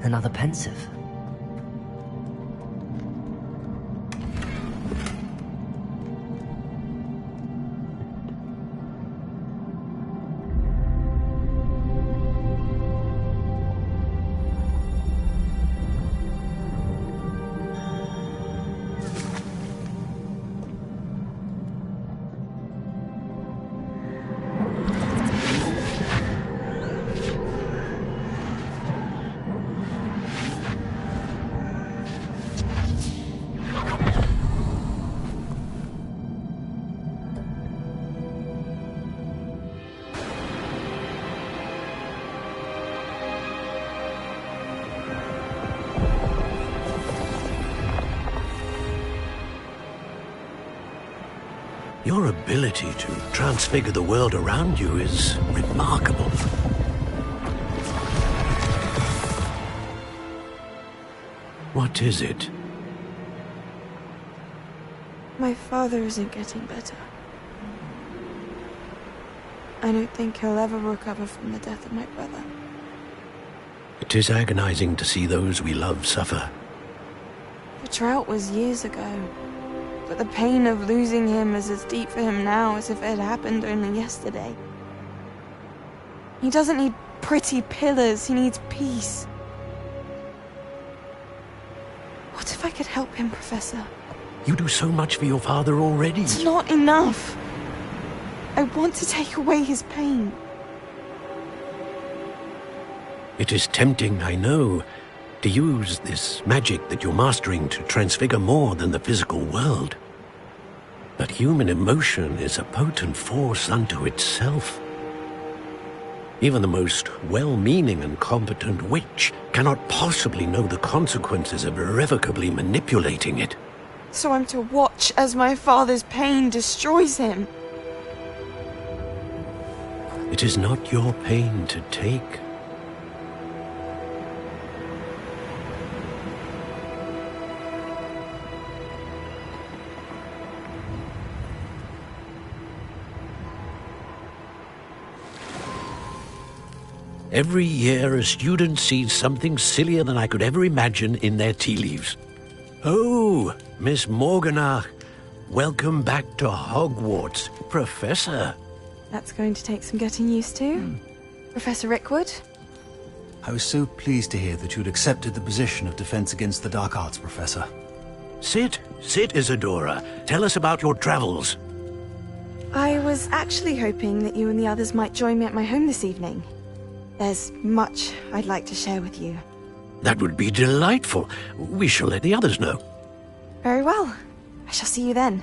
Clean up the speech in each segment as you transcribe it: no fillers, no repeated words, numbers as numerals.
Another pensive. Your ability to transfigure the world around you is remarkable. What is it? My father isn't getting better. I don't think he'll ever recover from the death of my brother. It is agonizing to see those we love suffer. The drought was years ago. But the pain of losing him is as deep for him now as if it had happened only yesterday. He doesn't need pretty pillars, he needs peace. What if I could help him, Professor? You do so much for your father already. It's not enough. I want to take away his pain. It is tempting, I know, to use this magic that you're mastering to transfigure more than the physical world. But human emotion is a potent force unto itself. Even the most well-meaning and competent witch cannot possibly know the consequences of irrevocably manipulating it. So I'm to watch as my father's pain destroys him. It is not your pain to take. Every year, a student sees something sillier than I could ever imagine in their tea leaves. Oh, Miss Morganach, welcome back to Hogwarts, Professor. That's going to take some getting used to. Professor Rickwood? I was so pleased to hear that you'd accepted the position of Defense Against the Dark Arts, Professor. Sit, Isadora. Tell us about your travels. I was actually hoping that you and the others might join me at my home this evening. There's much I'd like to share with you. That would be delightful. We shall let the others know. Very well. I shall see you then.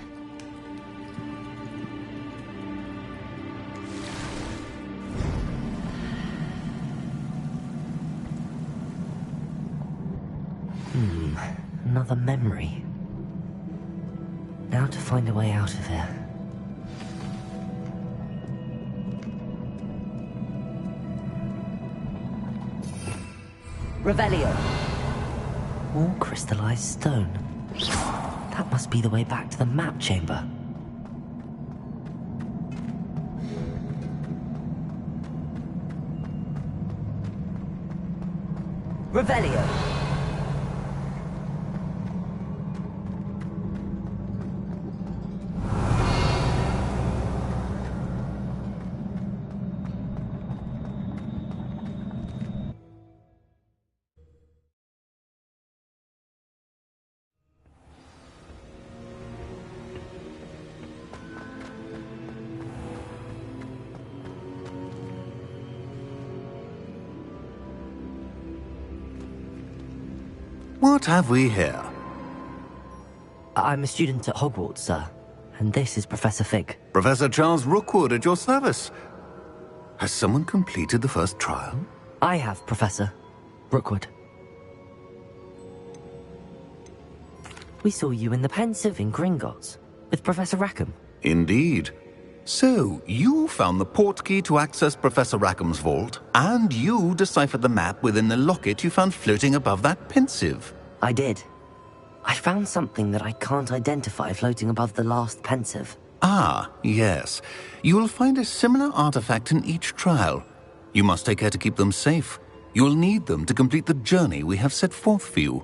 Another memory. Now to find a way out of here. Revelio. More crystallized stone. That must be the way back to the map chamber. Revelio. What have we here? I'm a student at Hogwarts, sir. And this is Professor Fig. Professor Charles Rookwood at your service. Has someone completed the first trial? I have, Professor Rookwood. We saw you in the Pensive in Gringotts, with Professor Rackham. Indeed. So, you found the portkey to access Professor Rackham's vault, and you deciphered the map within the locket you found floating above that Pensive. I did. I found something that I can't identify floating above the last Pensive. Ah, yes. You will find a similar artifact in each trial. You must take care to keep them safe. You will need them to complete the journey we have set forth for you.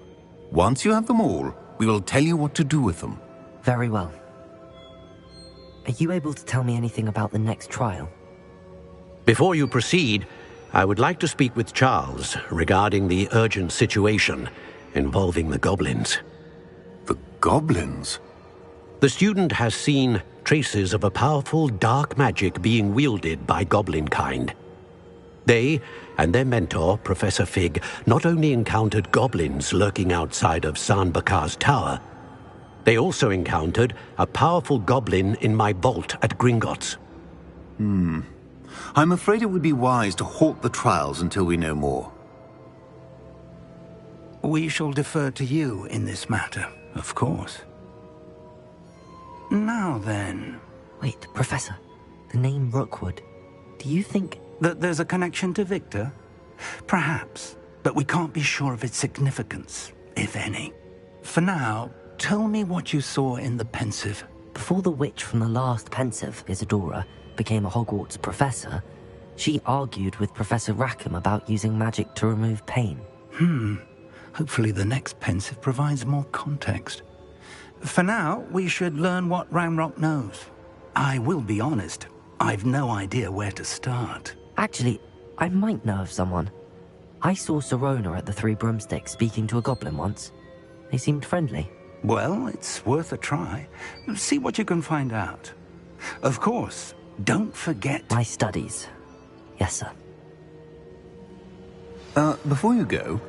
Once you have them all, we will tell you what to do with them. Very well. Are you able to tell me anything about the next trial? Before you proceed, I would like to speak with Charles regarding the urgent situation involving the goblins. The goblins? The student has seen traces of a powerful dark magic being wielded by goblin kind. They and their mentor, Professor Fig, not only encountered goblins lurking outside of San Bakar's tower, they also encountered a powerful goblin in my vault at Gringotts. I'm afraid it would be wise to halt the trials until we know more. We shall defer to you in this matter, of course. Now then... Wait, Professor. The name Rookwood. Do you think... that there's a connection to Victor? Perhaps, but we can't be sure of its significance, if any. For now, tell me what you saw in the Pensive. Before the witch from the last Pensive, Isadora, became a Hogwarts professor, she argued with Professor Rackham about using magic to remove pain. Hopefully the next Pensive provides more context. For now, we should learn what Ranrock knows. I will be honest, I've no idea where to start. Actually, I might know of someone. I saw Sirona at the Three Broomsticks speaking to a goblin once. They seemed friendly. Well, it's worth a try. See what you can find out. Of course, don't forget... My studies. Yes, sir. Before you go...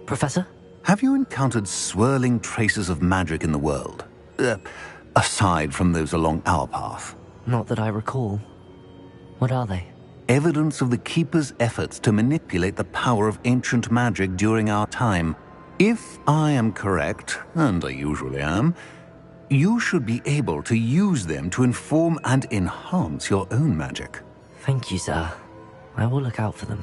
Professor? Have you encountered swirling traces of magic in the world? Aside from those along our path? Not that I recall. What are they? Evidence of the Keeper's efforts to manipulate the power of ancient magic during our time. If I am correct, and I usually am, you should be able to use them to inform and enhance your own magic. Thank you, sir. I will look out for them.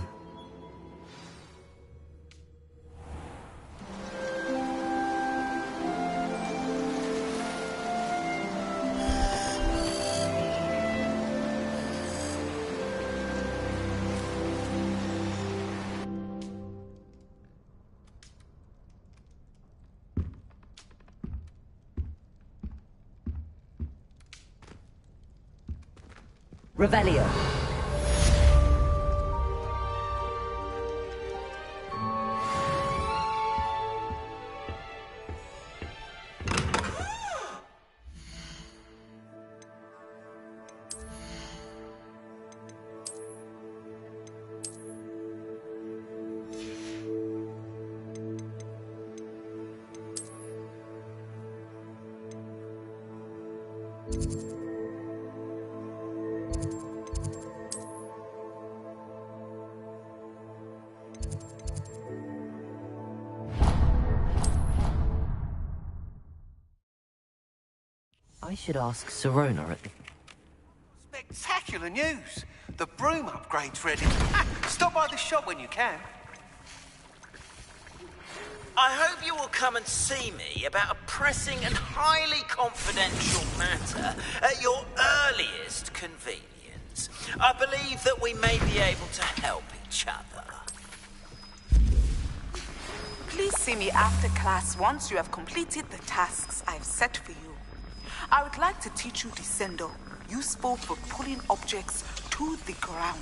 Revelio. I should ask Sirona at the... Spectacular news! The broom upgrade's ready. Stop by the shop when you can. I hope you will come and see me about a pressing and highly confidential matter at your earliest convenience. I believe that we may be able to help each other. Please see me after class once you have completed the tasks I've set for you. I would like to teach you Descendo, useful for pulling objects to the ground.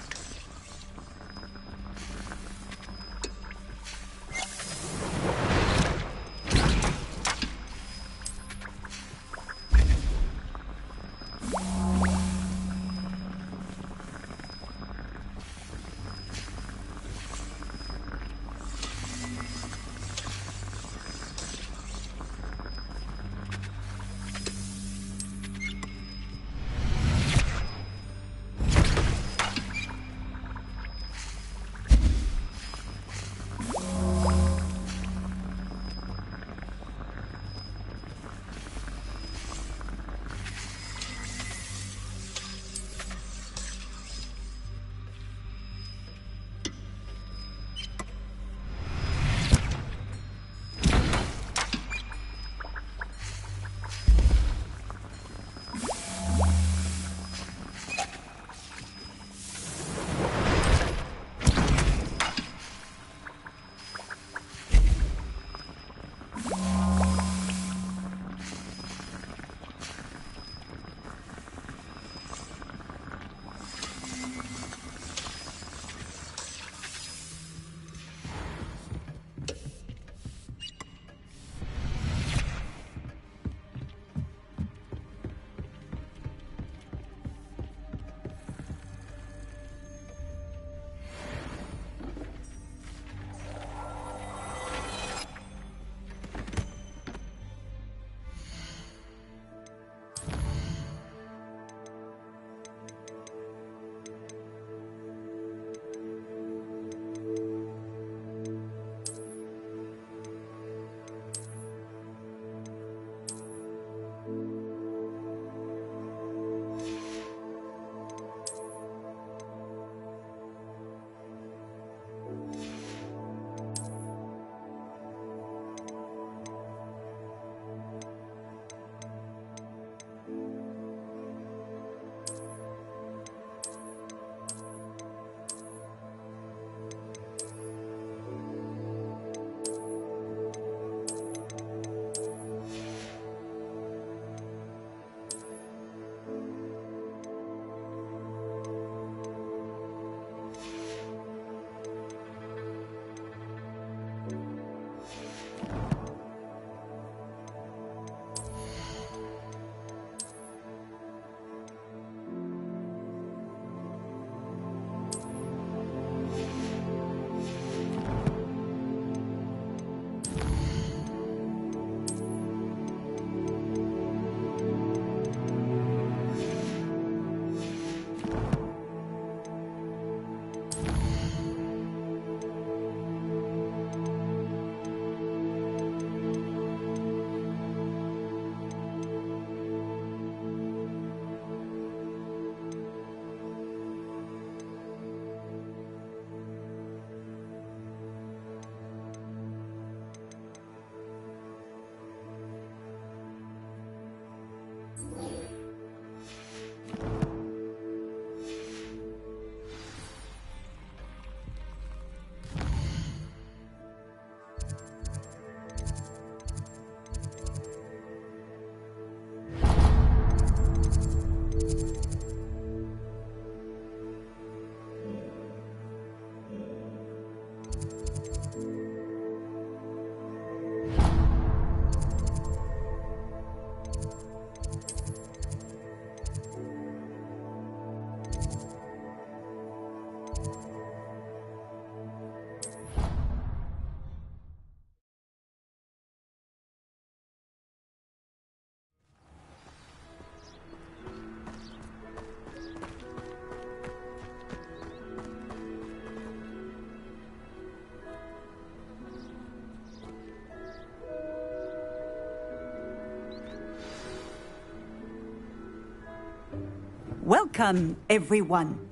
Welcome, everyone.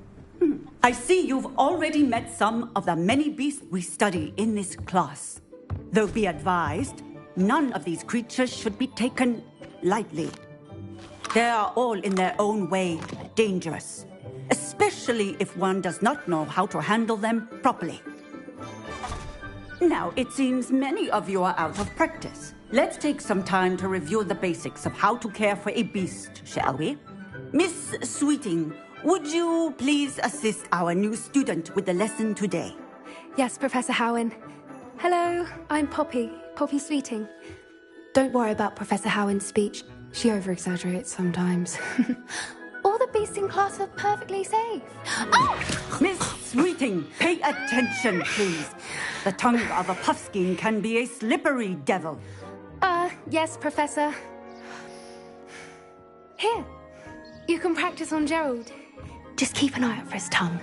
I see you've already met some of the many beasts we study in this class. Though be advised, none of these creatures should be taken lightly. They are all in their own way dangerous, especially if one does not know how to handle them properly. Now, it seems many of you are out of practice. Let's take some time to review the basics of how to care for a beast, shall we? Miss Sweeting, would you please assist our new student with the lesson today? Yes, Professor Howen. Hello, I'm Poppy Sweeting. Don't worry about Professor Howen's speech. She over-exaggerates sometimes. All the beasts in class are perfectly safe. Oh! Miss Sweeting, pay attention, please. The tongue of a puffskein can be a slippery devil. Yes, Professor. Here, you can practice on Gerald. Just keep an eye out for his tongue.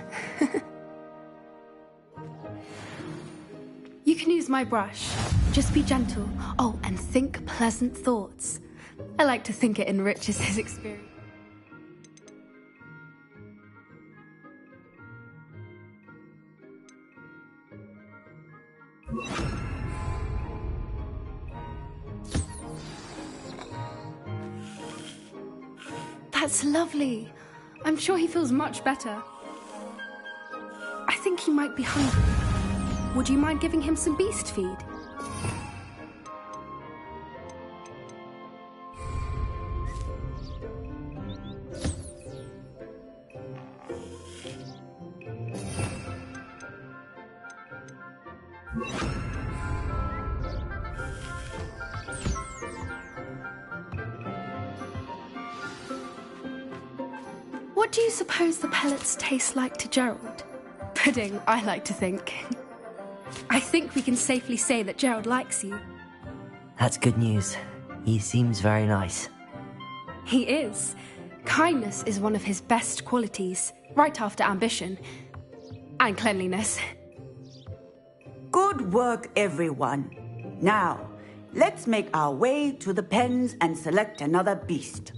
You can use my brush. Just be gentle. Oh, and think pleasant thoughts. I like to think it enriches his experience. That's lovely. I'm sure he feels much better. I think he might be hungry. Would you mind giving him some beast feed? What do you suppose the pellets taste like to Gerald? Pudding, I like to think. I think we can safely say that Gerald likes you. That's good news. He seems very nice. He is. Kindness is one of his best qualities, right after ambition. And cleanliness. Good work, everyone. Now, let's make our way to the pens and select another beast.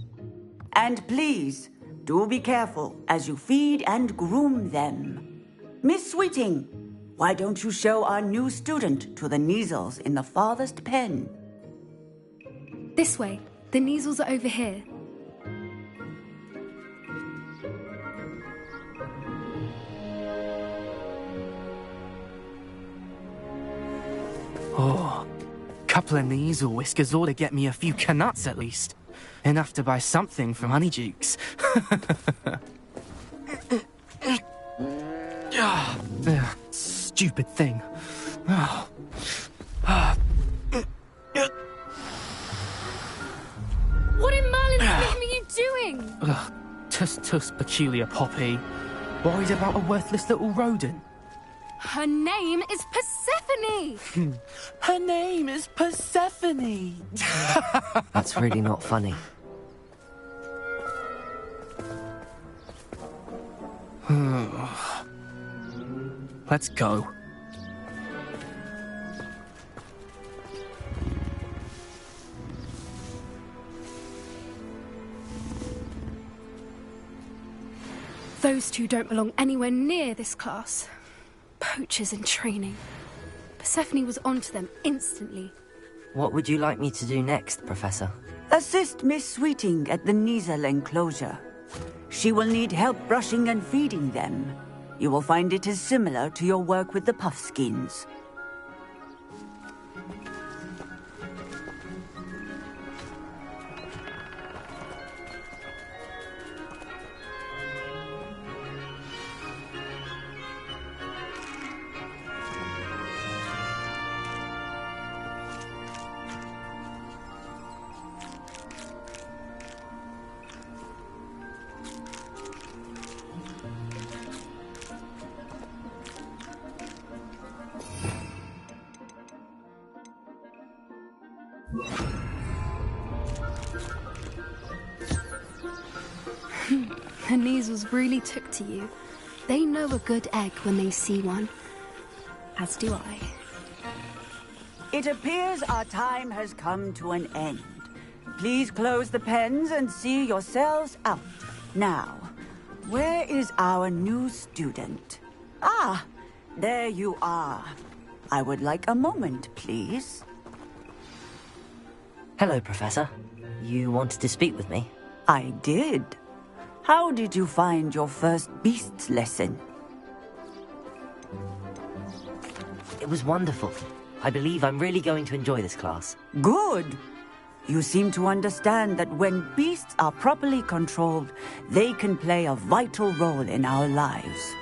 And please, do be careful as you feed and groom them. Miss Sweeting, why don't you show our new student to the Kneazles in the farthest pen? This way. The Kneazles are over here. Oh, couple of Kneazle whiskers ought to get me a few canuts at least. Enough to buy something from Honeydukes. Stupid thing. What in Merlin's name are you doing? Tuss, peculiar Poppy. Worried about a worthless little rodent. Her name is Persephone! Her name is Persephone! That's really not funny. Let's go. Those two don't belong anywhere near this class. Poachers in training. Persephone was onto them instantly. What would you like me to do next, Professor? Assist Miss Sweeting at the Kneazle enclosure. She will need help brushing and feeding them. You will find it is similar to your work with the puffskins. The Kneazles really took to you. They know a good egg when they see one. As do I. It appears our time has come to an end. Please close the pens and see yourselves out. Now, Where is our new student? Ah, there you are. I would like a moment, please. Hello, Professor. You wanted to speak with me? I did. How did you find your first beasts lesson? It was wonderful. I believe I'm really going to enjoy this class. Good. You seem to understand that when beasts are properly controlled, they can play a vital role in our lives.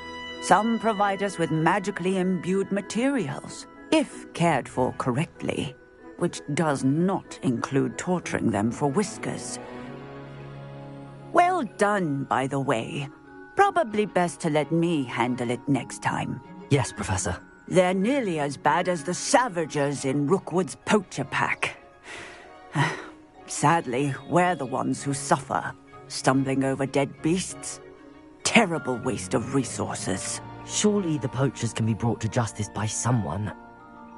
Some provide us with magically imbued materials, if cared for correctly, which does not include torturing them for whiskers. Well done, by the way. Probably best to let me handle it next time. Yes, Professor. They're nearly as bad as the Savagers in Rookwood's poacher pack. Sadly, we're the ones who suffer, stumbling over dead beasts. Terrible waste of resources. Surely the poachers can be brought to justice by someone.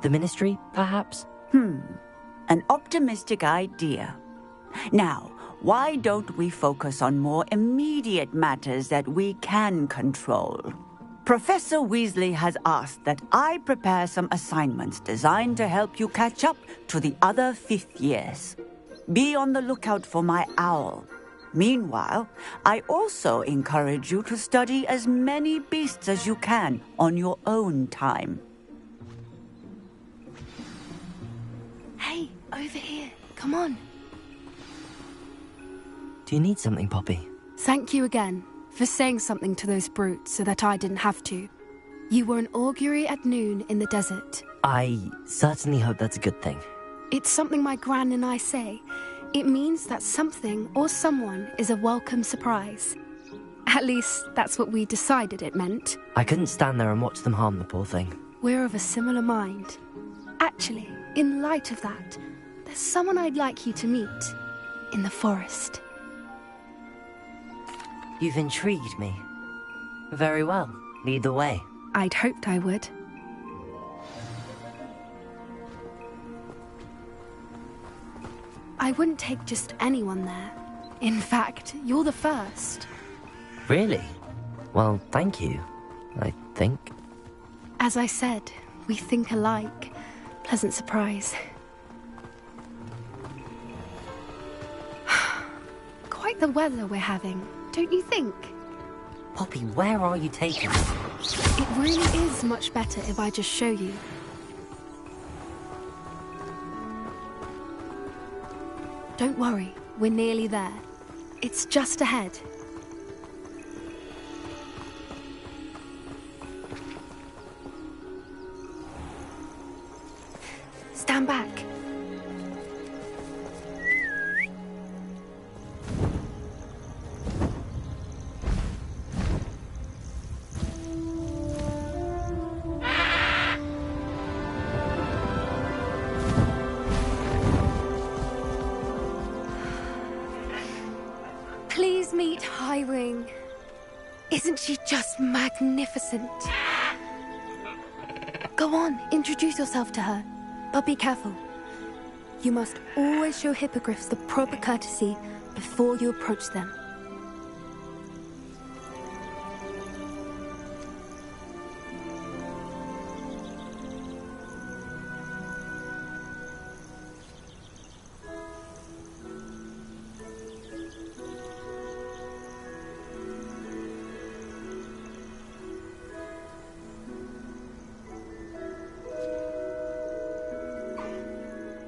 The Ministry, perhaps? An optimistic idea. Now, why don't we focus on more immediate matters that we can control? Professor Weasley has asked that I prepare some assignments designed to help you catch up to the other fifth years. Be on the lookout for my owl. Meanwhile, I also encourage you to study as many beasts as you can on your own time. Hey, over here. Come on. Do you need something, Poppy? Thank you again for saying something to those brutes so that I didn't have to. You were an augury at noon in the desert. I certainly hope that's a good thing. It's something my gran and I say. It means that something or someone is a welcome surprise. At least, that's what we decided it meant. I couldn't stand there and watch them harm the poor thing. We're of a similar mind. Actually, in light of that, there's someone I'd like you to meet. In the forest. You've intrigued me. Very well. Lead the way. I'd hoped I would. I wouldn't take just anyone there. In fact, you're the first. Really? Well, thank you, I think. As I said, we think alike. Pleasant surprise. Quite the weather we're having, don't you think? Poppy, where are you taking me? It really is much better if I just show you. Don't worry, we're nearly there. It's just ahead. Stand back. Please meet Highwing. Isn't she just magnificent? Go on, introduce yourself to her. But be careful. You must always show hippogriffs the proper courtesy before you approach them.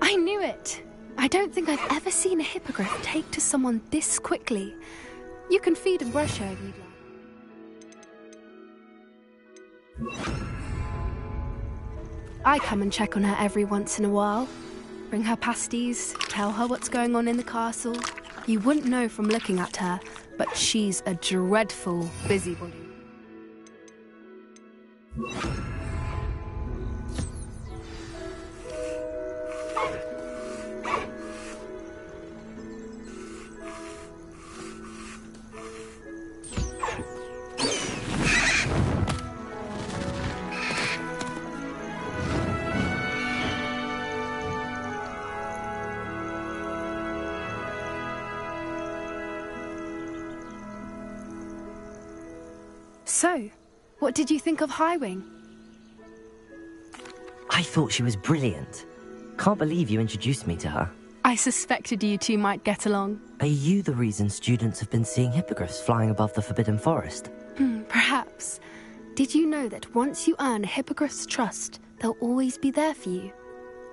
I knew it! I don't think I've ever seen a hippogriff take to someone this quickly. You can feed and brush her if you'd like. I come and check on her every once in a while. Bring her pasties, tell her what's going on in the castle. You wouldn't know from looking at her, but she's a dreadful busybody. So, what did you think of Highwing? I thought she was brilliant. Can't believe you introduced me to her. I suspected you two might get along. Are you the reason students have been seeing hippogriffs flying above the Forbidden Forest? Perhaps. Did you know that once you earn a hippogriff's trust, they'll always be there for you?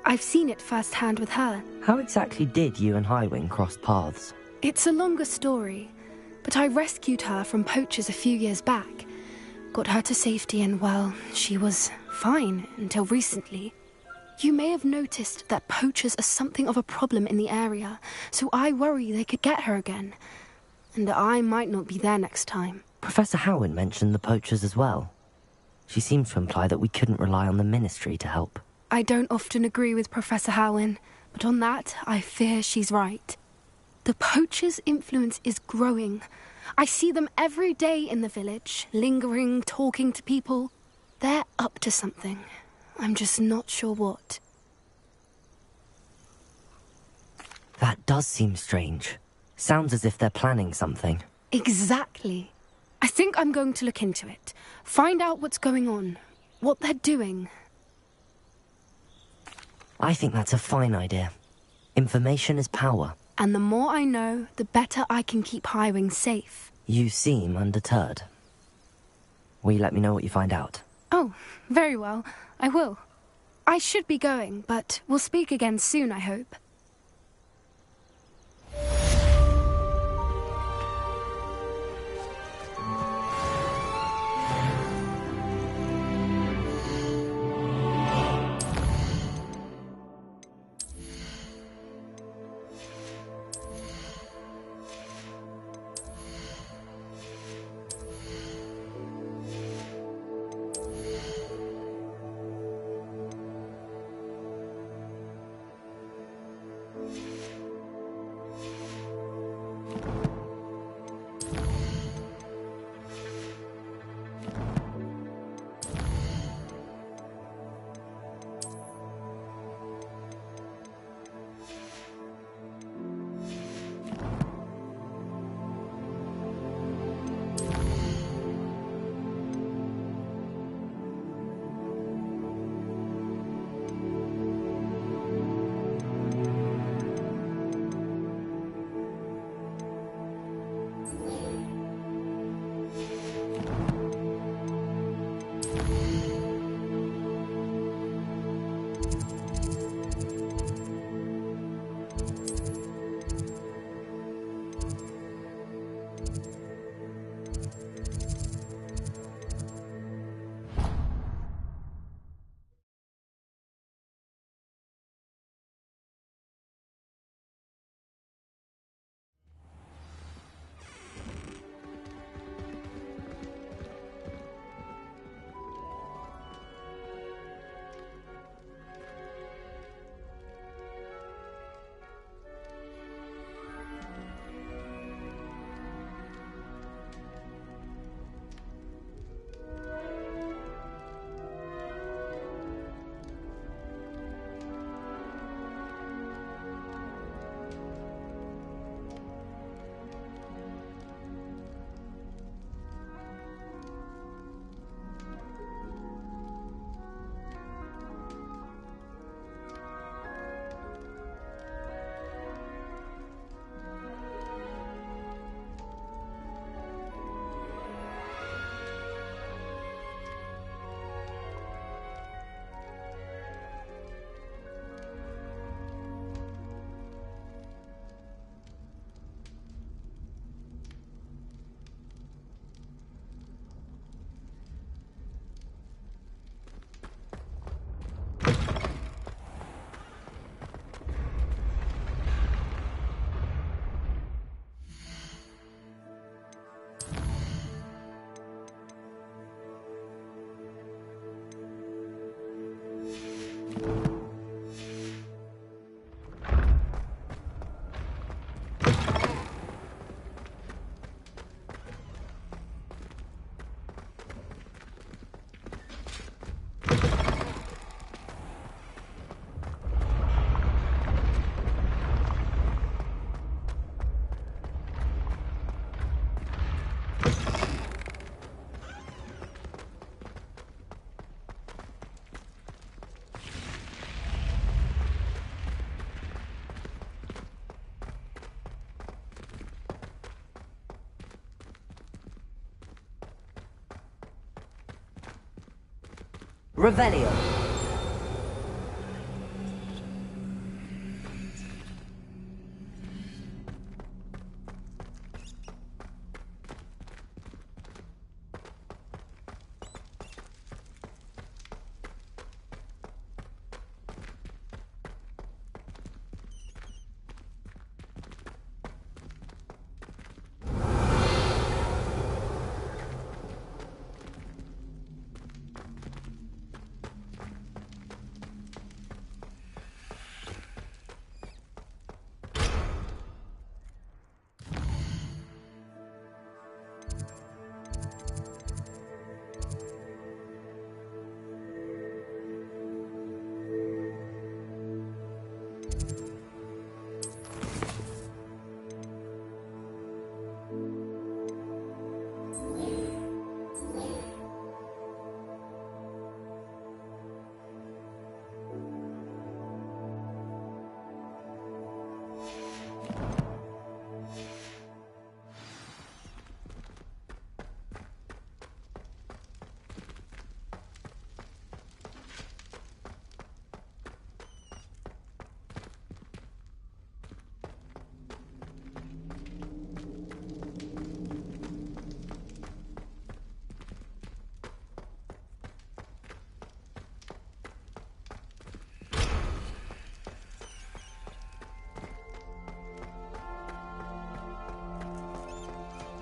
I've seen it firsthand with her. How exactly did you and Highwing cross paths? It's a longer story, but I rescued her from poachers a few years back. Got her to safety and, well, she was fine until recently. You may have noticed that poachers are something of a problem in the area, so I worry they could get her again. And I might not be there next time. Professor Howin mentioned the poachers as well. She seemed to imply that we couldn't rely on the Ministry to help. I don't often agree with Professor Howin, but on that, I fear she's right. The poachers' influence is growing. I see them every day in the village, lingering, talking to people. They're up to something. I'm just not sure what. That does seem strange. Sounds as if they're planning something. Exactly. I think I'm going to look into it. Find out what's going on. What they're doing. I think that's a fine idea. Information is power. And the more I know, the better I can keep Highwing safe. You seem undeterred. Will you let me know what you find out? Oh, very well. I will. I should be going, but we'll speak again soon, I hope. Revelio.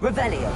Revelio.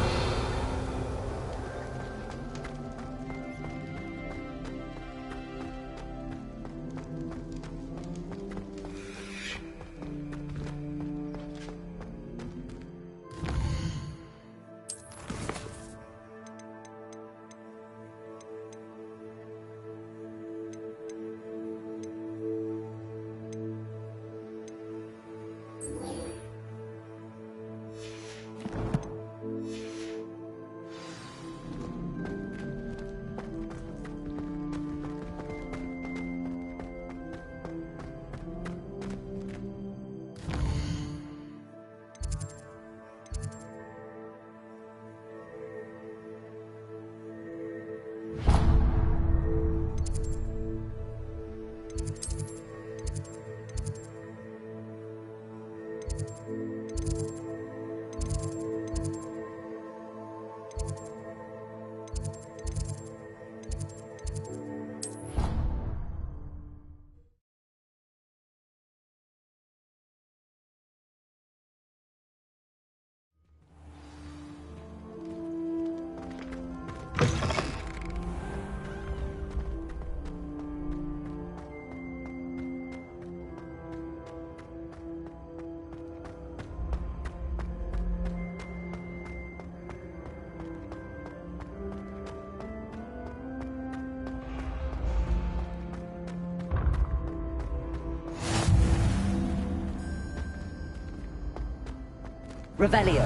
Revelio.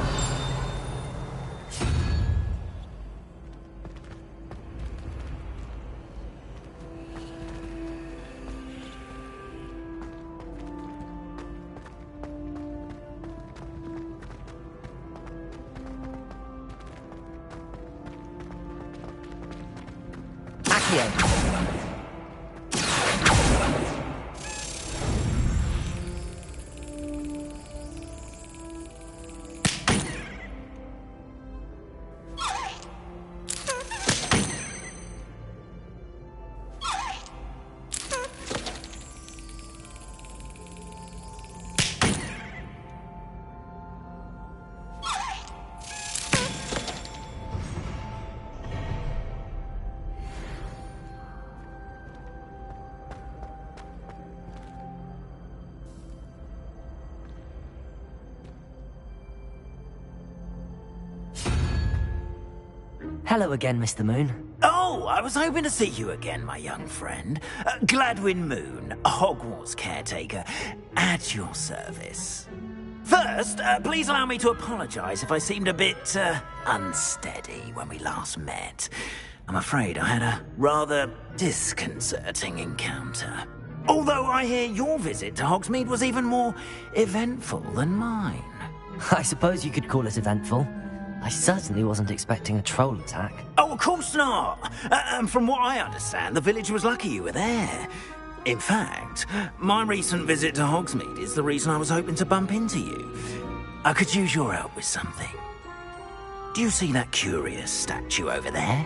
Accio. Hello again, Mr. Moon. Oh, I was hoping to see you again, my young friend. Gladwin Moon, Hogwarts caretaker, at your service. First, please allow me to apologize if I seemed a bit, unsteady when we last met. I'm afraid I had a rather disconcerting encounter. Although I hear your visit to Hogsmeade was even more eventful than mine. I suppose you could call it eventful. I certainly wasn't expecting a troll attack. Oh, of course not. And from what I understand, the village was lucky you were there. In fact, my recent visit to Hogsmeade is the reason I was hoping to bump into you. I could use your help with something. Do you see that curious statue over there?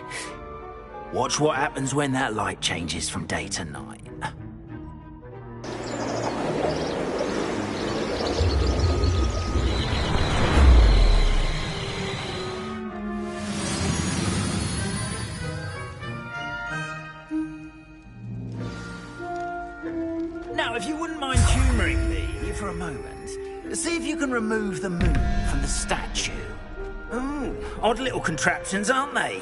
Watch what happens when that light changes from day to night. Now, if you wouldn't mind humouring me for a moment, see if you can remove the moon from the statue. Ooh, odd little contraptions, aren't they?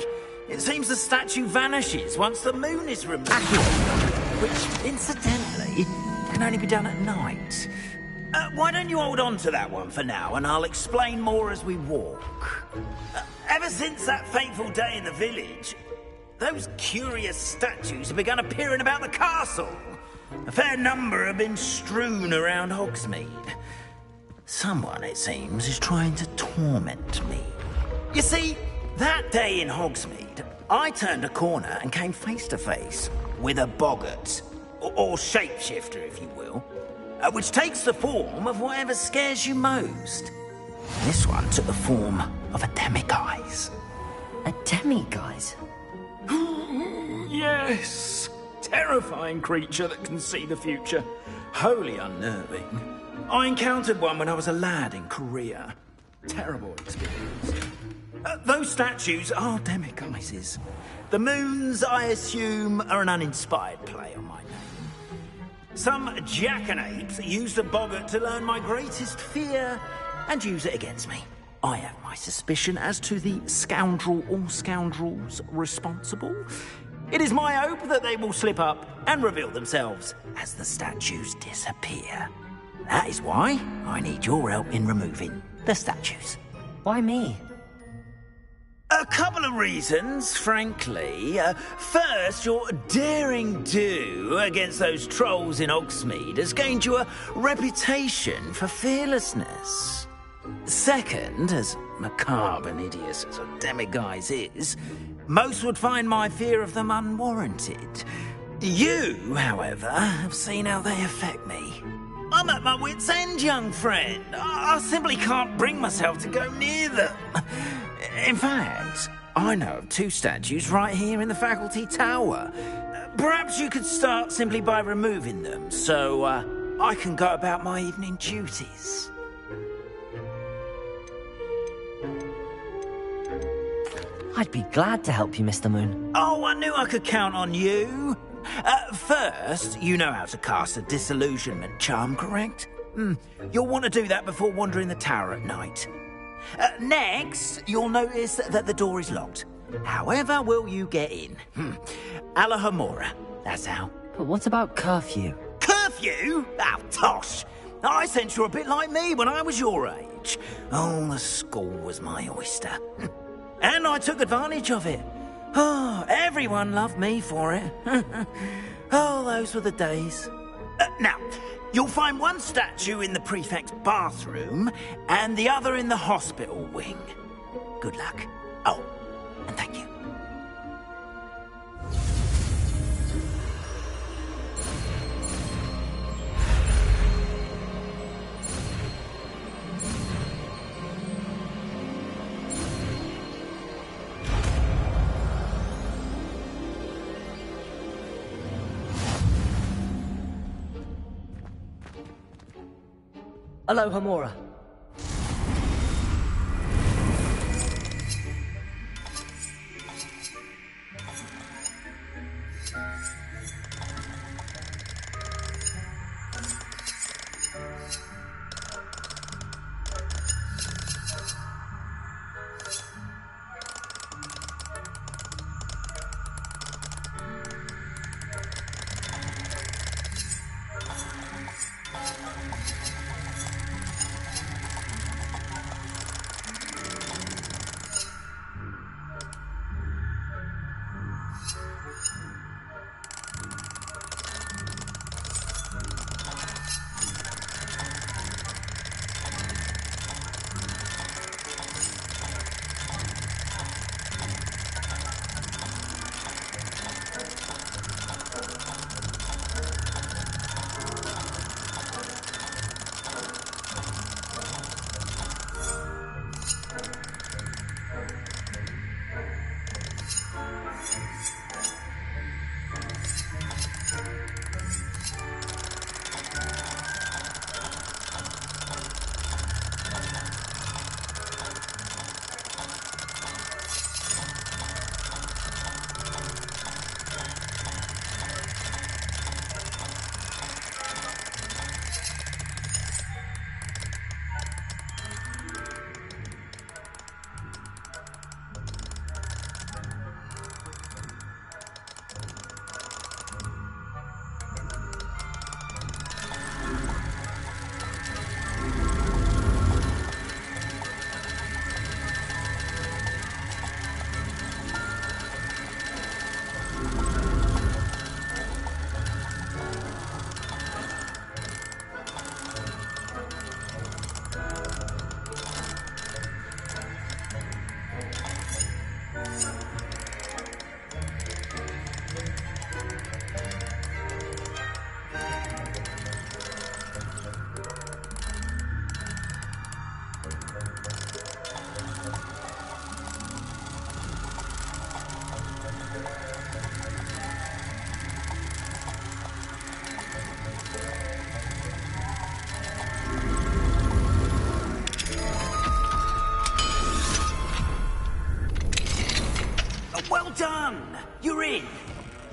It seems the statue vanishes once the moon is removed. Which, incidentally, can only be done at night. Why don't you hold on to that one for now, and I'll explain more as we walk. Ever since that fateful day in the village, those curious statues have begun appearing about the castle. A fair number have been strewn around Hogsmeade. Someone, it seems, is trying to torment me. You see, that day in Hogsmeade, I turned a corner and came face to face with a boggart, or shapeshifter, if you will, which takes the form of whatever scares you most. This one took the form of a demiguise. A demiguise? Yes! Terrifying creature that can see the future. Wholly unnerving. I encountered one when I was a lad in Korea. Terrible experience. Those statues are demiguises. The moons, I assume, are an uninspired play on my name. Some jackanapes used a boggart to learn my greatest fear and use it against me. I have my suspicion as to the scoundrel or scoundrels responsible. It is my hope that they will slip up and reveal themselves as the statues disappear. That is why I need your help in removing the statues. Why me? A couple of reasons, frankly. First, your daring do against those trolls in Hogsmeade has gained you a reputation for fearlessness. Second, as macabre and hideous as a demiguise is, most would find my fear of them unwarranted. You, however, have seen how they affect me. I'm at my wit's end, young friend. I simply can't bring myself to go near them. In fact, I know of two statues right here in the faculty tower. Perhaps you could start simply by removing them, so I can go about my evening duties. I'd be glad to help you, Mr. Moon. Oh, I knew I could count on you. First, you know how to cast a disillusionment charm, correct? You'll want to do that before wandering the tower at night. Next, you'll notice that the door is locked. However will you get in? Alahomora, that's how. But what about curfew? Curfew? Oh, tosh. I sense you're a bit like me when I was your age. Oh, the school was my oyster. And I took advantage of it. Oh, everyone loved me for it. Oh, those were the days. Now, you'll find one statue in the prefect's bathroom and the other in the hospital wing. Good luck. Oh, and thank you. Alohomora.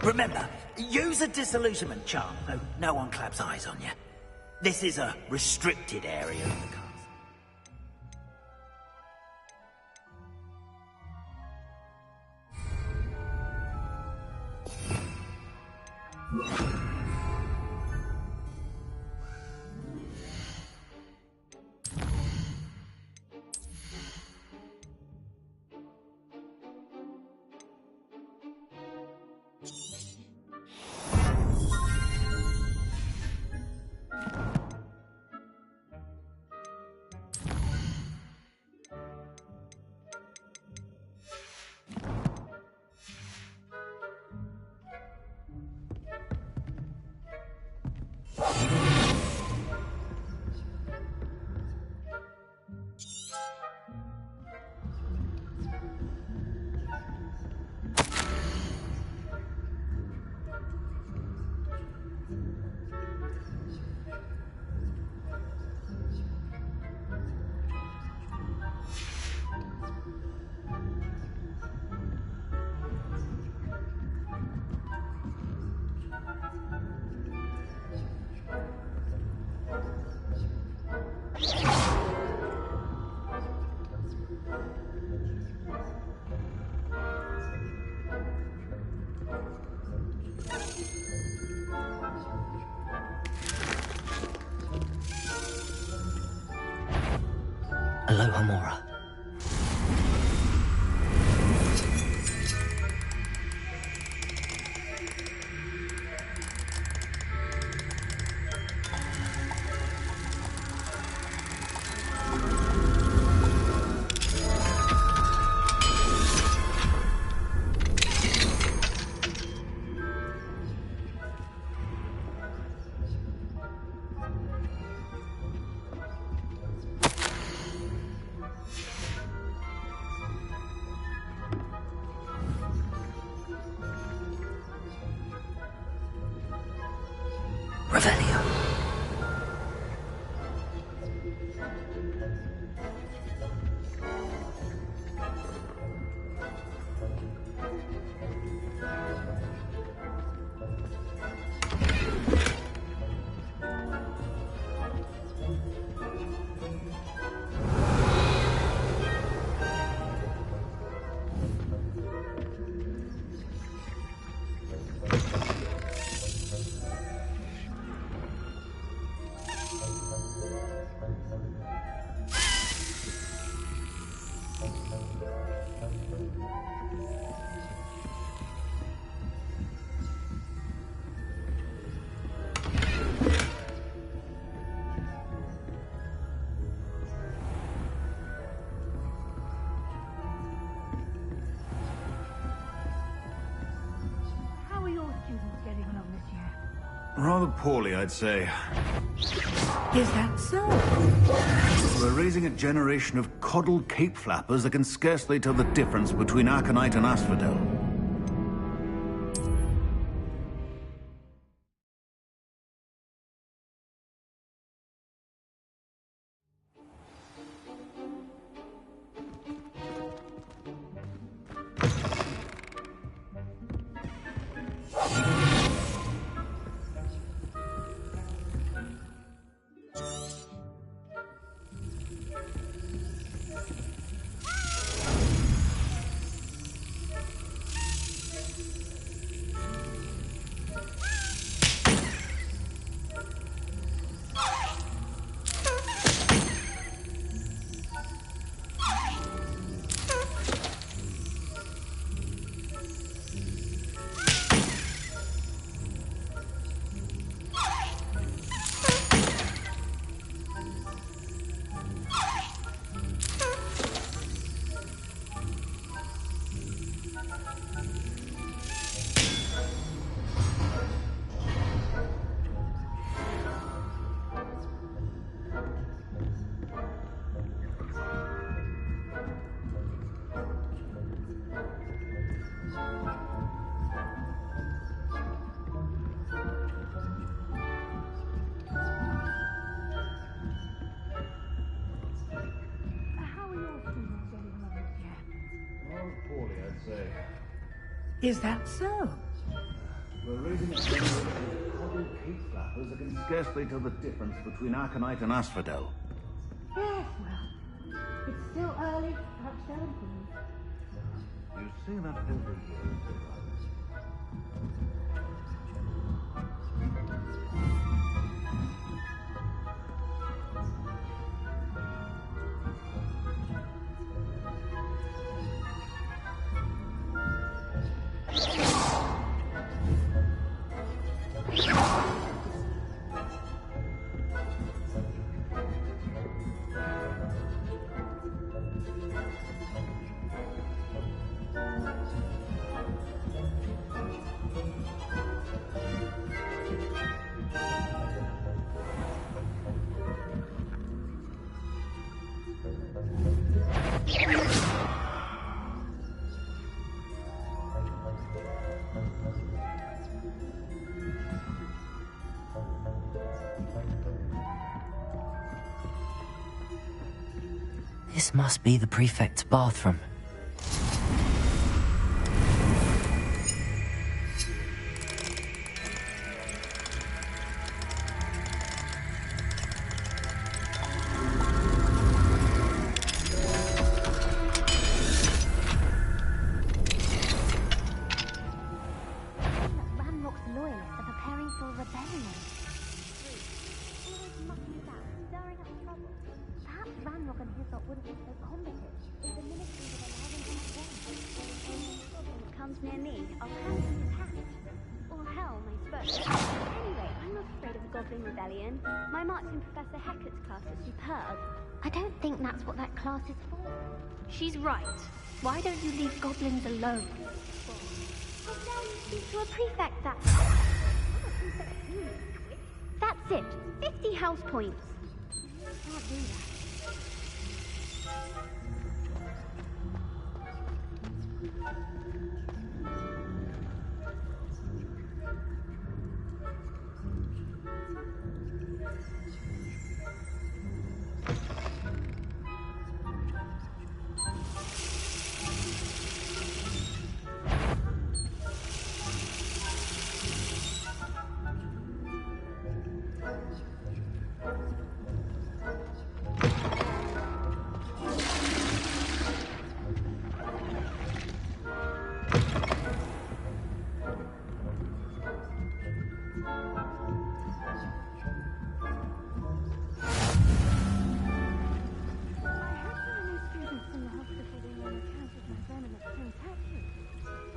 Remember, use a disillusionment charm, so no one claps eyes on you. This is a restricted area of the castle. Aloha Mora. Revelio. Rather poorly, I'd say. Is that so? We're raising a generation of coddled cape flappers that can scarcely tell the difference between Aconite and Asphodel. Is that so? We're raising a generation of coddled cape flappers that can scarcely tell the difference between aconite and asphodel. Yes, well, it's still early. Touchdown, please. You say that every year. This must be the prefect's bathroom. Ranrock's loyalists are preparing for a rebellion. Always mucking about, stirring up trouble. Perhaps Ranrock and his lot wouldn't be so combative if the ministry would allow them to have one. When it comes near me, I'll hand him his hat. Or hell, I suppose. Anyway, I'm not afraid of a goblin rebellion. My marks in Professor Hecat's class are superb. I don't think that's what that class is for. She's right. Why don't you leave goblins alone? How dare you speak to a prefect that... That's it. 50 house points. You can't do that.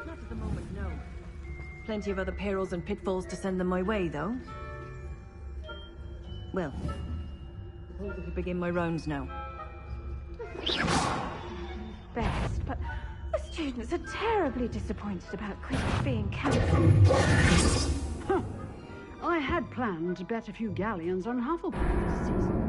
Not at the moment, no. Plenty of other perils and pitfalls to send them my way, though. Well, suppose I could begin my rounds now. Best, but the students are terribly disappointed about Chris being cancelled. Huh. I had planned to bet a few galleons on Hufflepuff this season.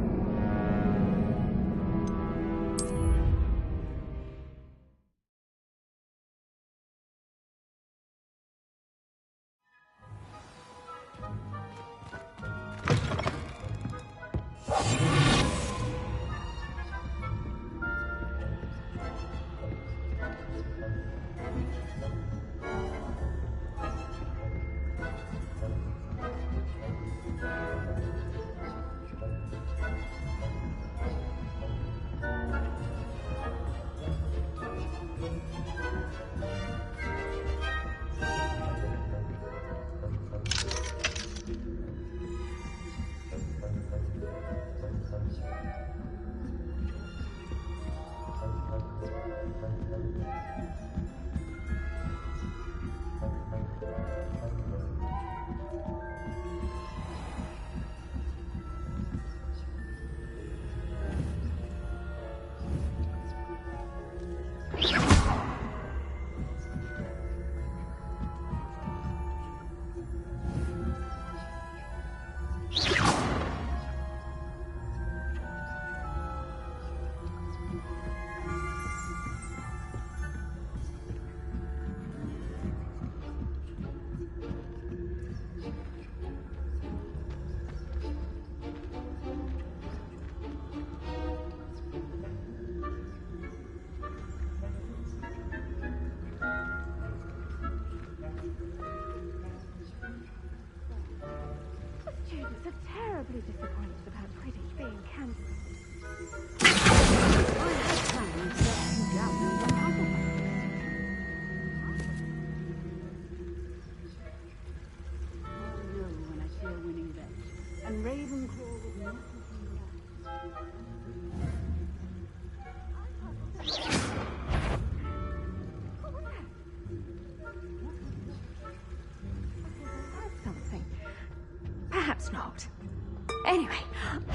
Students are terribly disappointed about Quidditch being cancelled. I had planned to get a few galleons on Hufflepuff. I know when I see a winning bet, and Ravenclaw would not have been Something. Perhaps not. Anyway,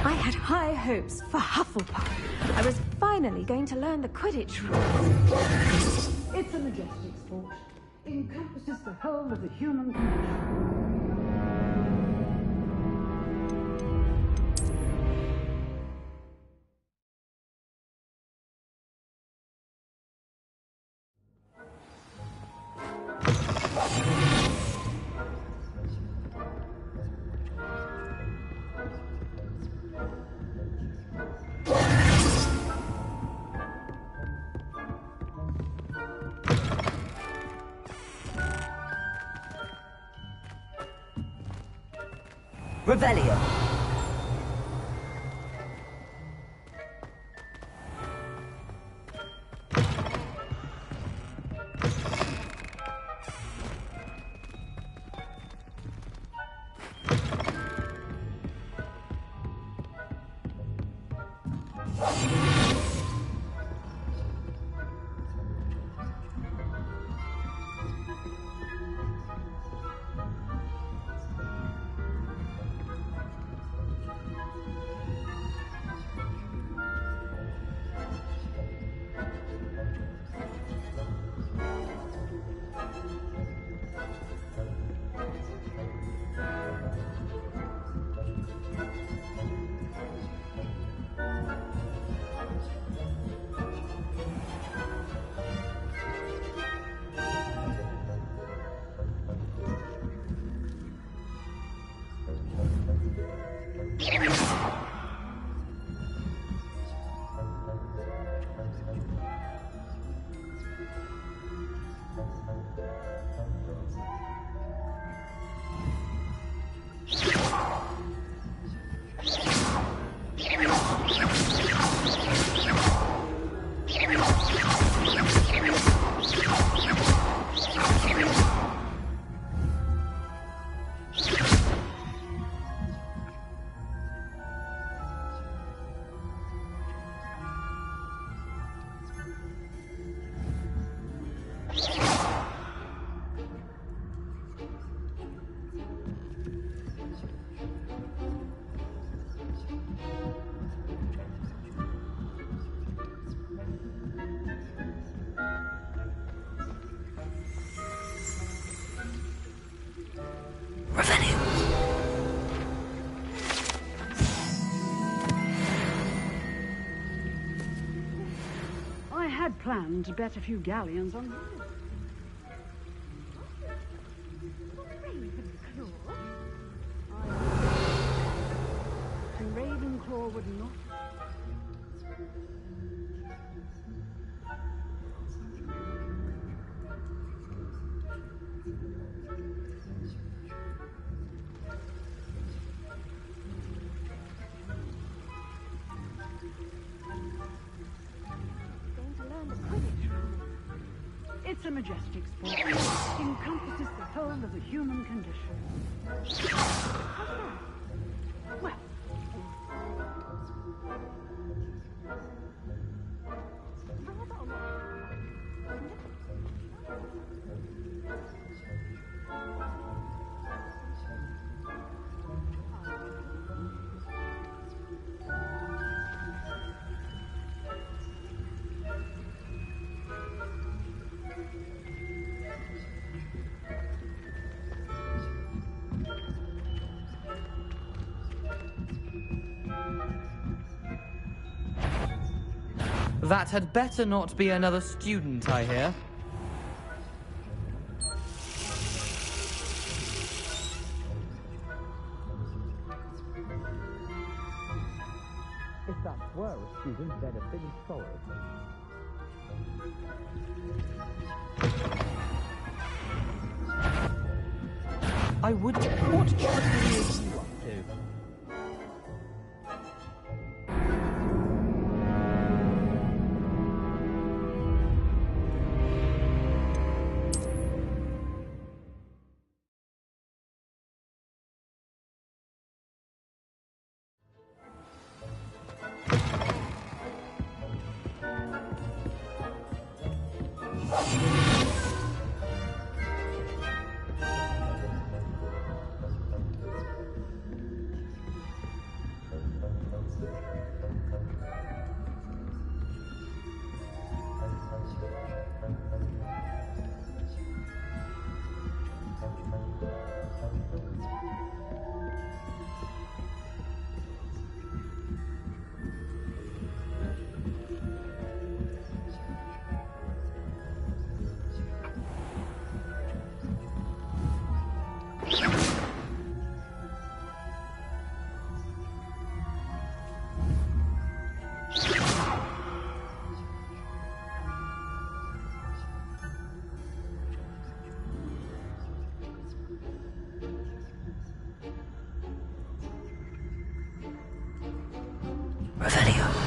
I had high hopes for Hufflepuff. I was finally going to learn the Quidditch rules. It's a majestic sport. Encompasses the whole of the human condition. Revelio. I had planned to bet a few galleons on and Ravenclaw would not. It's a majestic sport. Encompasses the whole of the human condition. Well. That had better not be another student, I hear. If that were a student, they'd have been sorry. I would... What trickery is you up to? Revelio.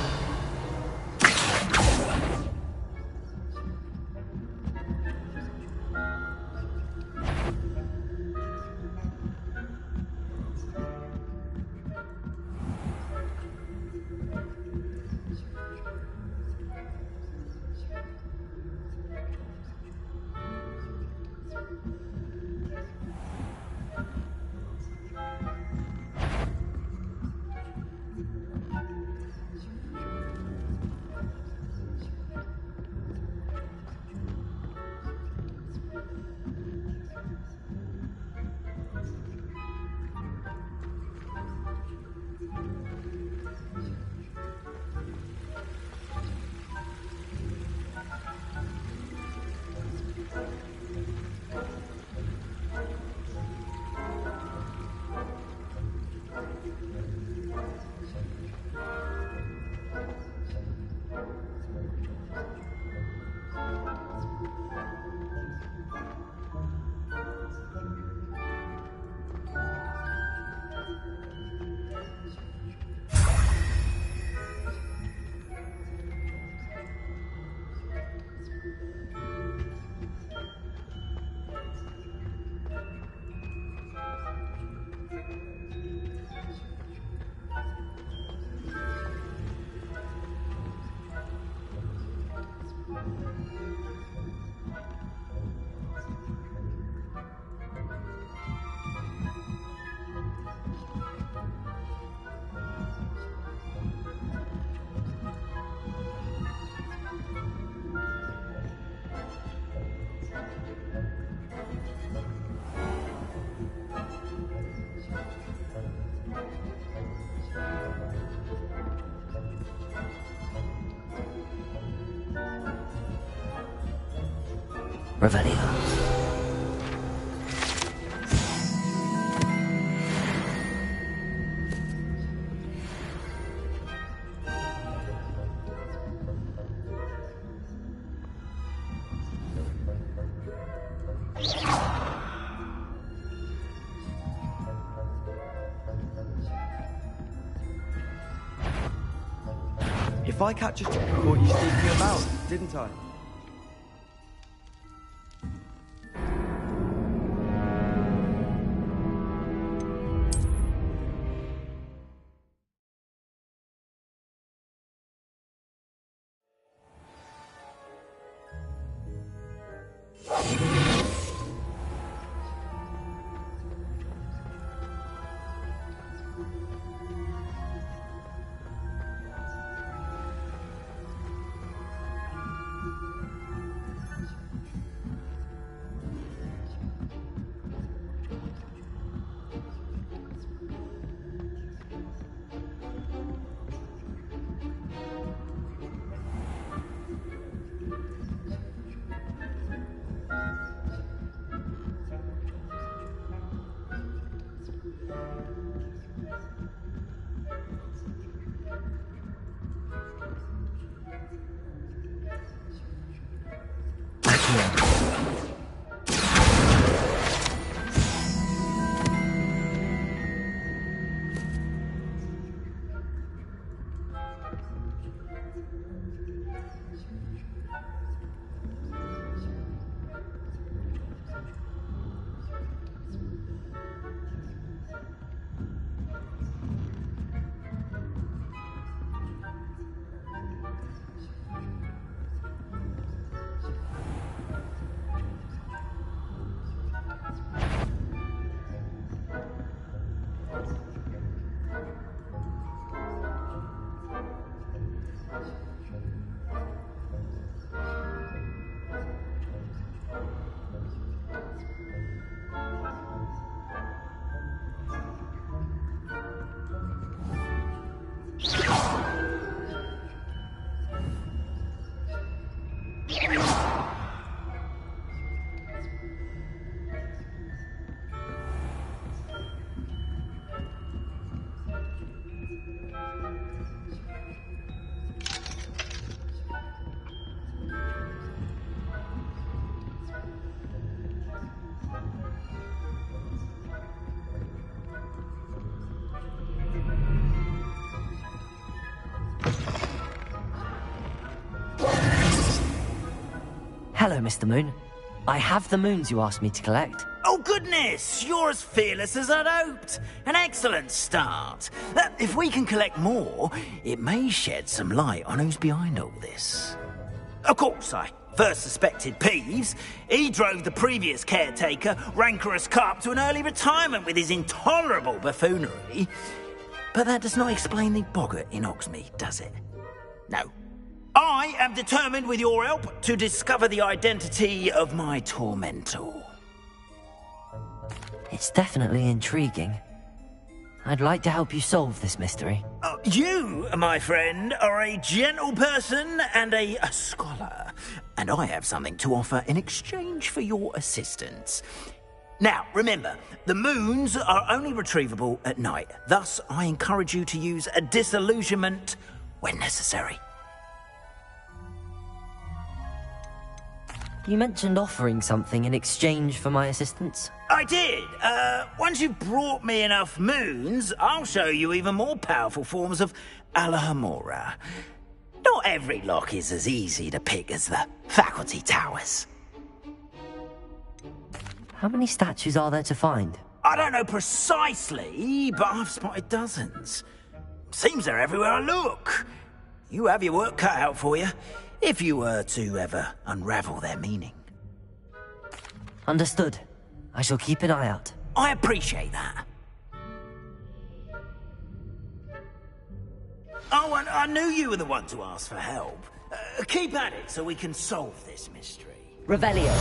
Revelio. If I catch you, caught you sneaking about, didn't I? Hello, Mr. Moon. I have the moons you asked me to collect. Oh, goodness! You're as fearless as I'd hoped. An excellent start. If we can collect more, it may shed some light on who's behind all this. Of course, I first suspected Peeves. He drove the previous caretaker, Rancorous Carp, to an early retirement with his intolerable buffoonery. But that does not explain the boggart in Oxmead, does it? No. I am determined, with your help, to discover the identity of my tormentor. It's definitely intriguing. I'd like to help you solve this mystery. You, my friend, are a gentle person and a scholar, and I have something to offer in exchange for your assistance. Now, remember, the moons are only retrievable at night. Thus, I encourage you to use a disillusionment when necessary. You mentioned offering something in exchange for my assistance? I did. Once you've brought me enough moons, I'll show you even more powerful forms of Alahamora. Not every lock is as easy to pick as the faculty towers. How many statues are there to find? I don't know precisely, but I've spotted dozens. Seems they're everywhere I look. You have your work cut out for you, if you were to ever unravel their meaning. Understood. I shall keep an eye out. I appreciate that. Oh, and I knew you were the one to ask for help. Keep at it so we can solve this mystery. Revelio.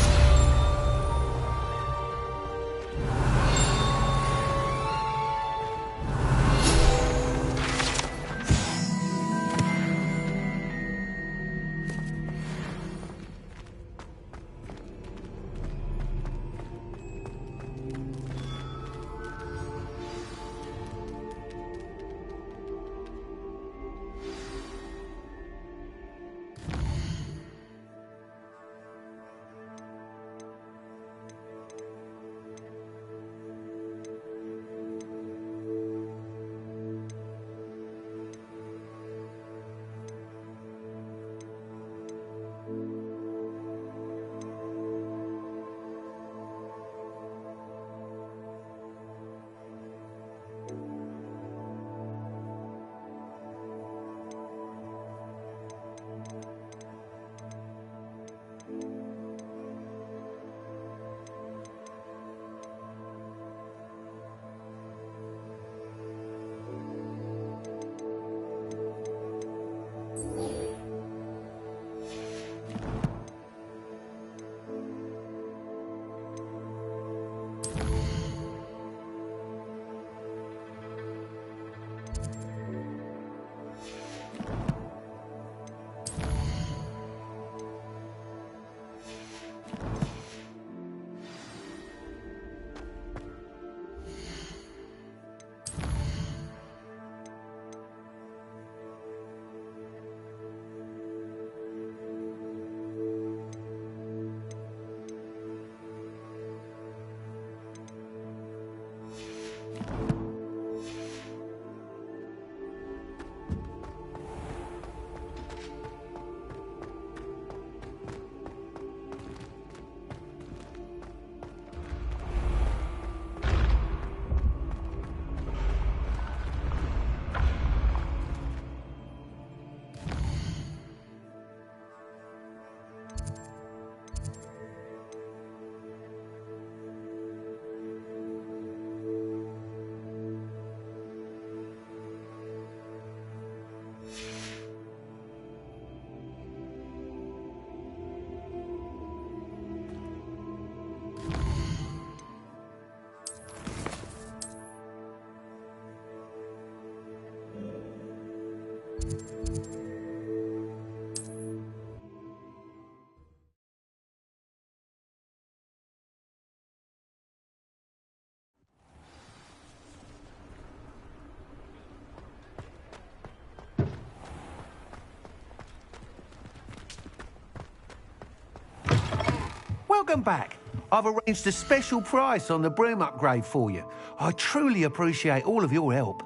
Welcome back. I've arranged a special price on the broom upgrade for you. I truly appreciate all of your help.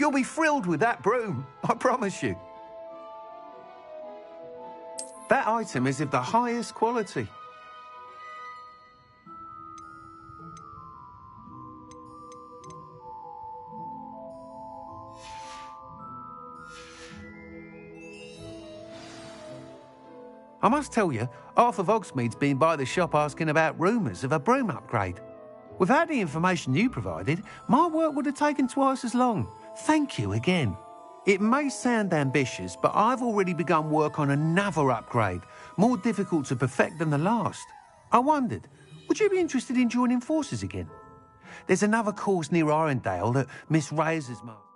You'll be thrilled with that broom, I promise you. That item is of the highest quality. I must tell you, Arthur Vogsmeade's been by the shop asking about rumours of a broom upgrade. Without the information you provided, my work would have taken twice as long. Thank you again. It may sound ambitious, but I've already begun work on another upgrade, more difficult to perfect than the last. I wondered, would you be interested in joining forces again? There's another course near Irondale that Miss Razor's marked.